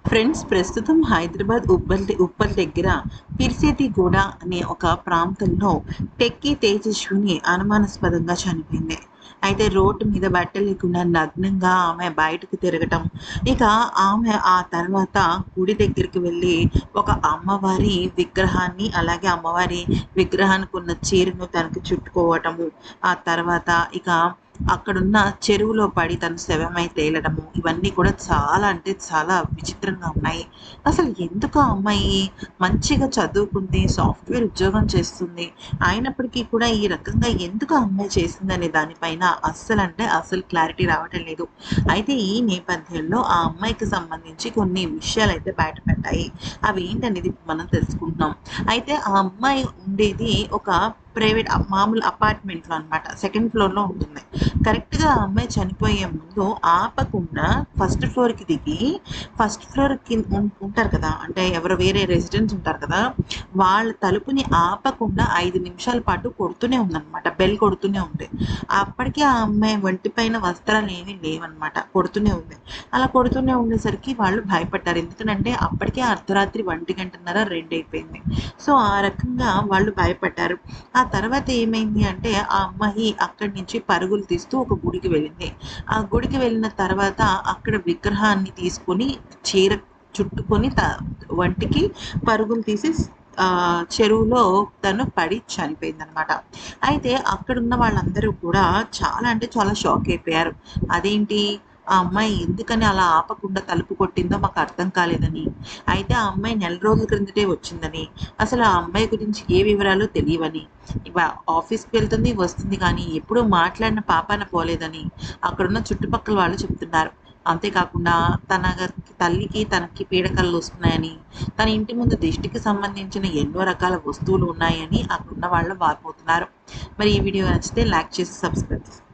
Friends, ప్రస్తుతం హైదరాబాద్ ఉప్పల్ దగ్గర పిర్సేతిగూడ అనే ఒక ప్రాంతంలో టెక్కీ తేజస్విని అనుమానాస్పదంగా చనిపోయింది. అయితే రోడ్డు మీద బట్టలు లేకుండా నగ్నంగా ఆమె బయటకు తిరగటం, ఇక ఆమె ఆ తర్వాత గుడి దగ్గరికి వెళ్ళి ఒక అమ్మవారి విగ్రహాన్ని, అలాగే అమ్మవారి విగ్రహానికి ఉన్న చీరను తనకు చుట్టుకోవటము, ఆ తర్వాత ఇక అక్కడున్న చెరువులో పడి తను శవమై తేలడము, ఇవన్నీ కూడా చాలా అంటే చాలా విచిత్రంగా ఉన్నాయి. అసలు ఎందుకు ఆ అమ్మాయి మంచిగా చదువుకుంది, సాఫ్ట్‌వేర్ ఉద్యోగం చేస్తుంది. అయినప్పటికీ కూడా ఈ రకంగా ఎందుకు ఆ అమ్మాయి చేసిందనే దానిపైన అస్సలంటే అస్సలు క్లారిటీ రావటం లేదు. అయితే ఈ నేపథ్యంలో ఆ అమ్మాయికి సంబంధించి కొన్ని విషయాలైతే బయటపడ్డాయి. అవి ఏంటనేది మనం తెలుసుకుంటున్నాం. అయితే ఆ అమ్మాయి ఉండేది ఒక ప్రైవేట్ మామూలు అపార్ట్మెంట్‌లో అనమాట. సెకండ్ ఫ్లోర్‌లో ఉంటుంది. కరెక్ట్‌గా ఆ అమ్మాయి చనిపోయే ముందు ఆపకుండా ఫస్ట్ ఫ్లోర్‌కి దిగి, ఫస్ట్ ఫ్లోర్ ఉంటారు కదా! అంటే ఎవరో వేరే రెసిడెంట్స్ ఉంటారు కదా! వాళ్ళ తలుపుని ఆపకుండా 5 నిమిషాల పాటు కొడుతూనే ఉందనమాట. బెల్ కొడుతూనే ఉంది. అప్పటికి ఆ అమ్మాయి ఒంటి పైన వస్త్రాలేమీ లేవనమాట. కొడుతూనే ఉంది. అలా కొడుతూనే ఉండేసరికి వాళ్ళు భయపడ్డారు. ఎందుకనంటే అప్పటికే అర్ధరాత్రి 1:00, 2 అయిపోయింది. సో, ఆ రకంగా వాళ్ళు భయపడ్డారు. ఆ తర్వాత ఏమైంది అంటే ఆ అమ్మాయి అక్కడి నుంచి పరుగులు తీస్తూ ఒక గుడికి వెళ్ళింది. ఆ గుడికి వెళ్ళిన తర్వాత అక్కడ విగ్రహాన్ని తీసుకొని చీర చుట్టుకొని వంటికి పరుగులు తీసి చెరువులో తను పడి చనిపోయిందనమాట. అయితే అక్కడున్న వాళ్ళందరూ కూడా చాలా అంటే చాలా షాక్ అయిపోయారు. అదేంటి, ఆ అమ్మాయి ఎందుకని అలా ఆపకుండా తలుపు కొట్టిందో మాకు అర్థం కాలేదని. అయితే ఆ అమ్మాయి నెల రోజుల క్రిందటే వచ్చిందని, అసలు ఆ అమ్మాయి గురించి ఏ వివరాలు తెలియవని, ఇవ ఆఫీస్‌కి వెళ్తుంది, వస్తుంది కానీ ఎప్పుడూ మాట్లాడిన పాపాన పోలేదని అక్కడున్న చుట్టుపక్కల వాళ్ళు చెప్తున్నారు. అంతేకాకుండా తల్లికి, తనకి పీడకలలు వస్తున్నాయని, తన ఇంటి ముందు దిష్టికి సంబంధించిన ఎన్నో రకాల వస్తువులు ఉన్నాయని అక్కడున్న వాళ్ళు వాపోతున్నారు. మరి ఈ వీడియో నచ్చితే లైక్ చేసి సబ్స్క్రైబ్ చేసుకోండి.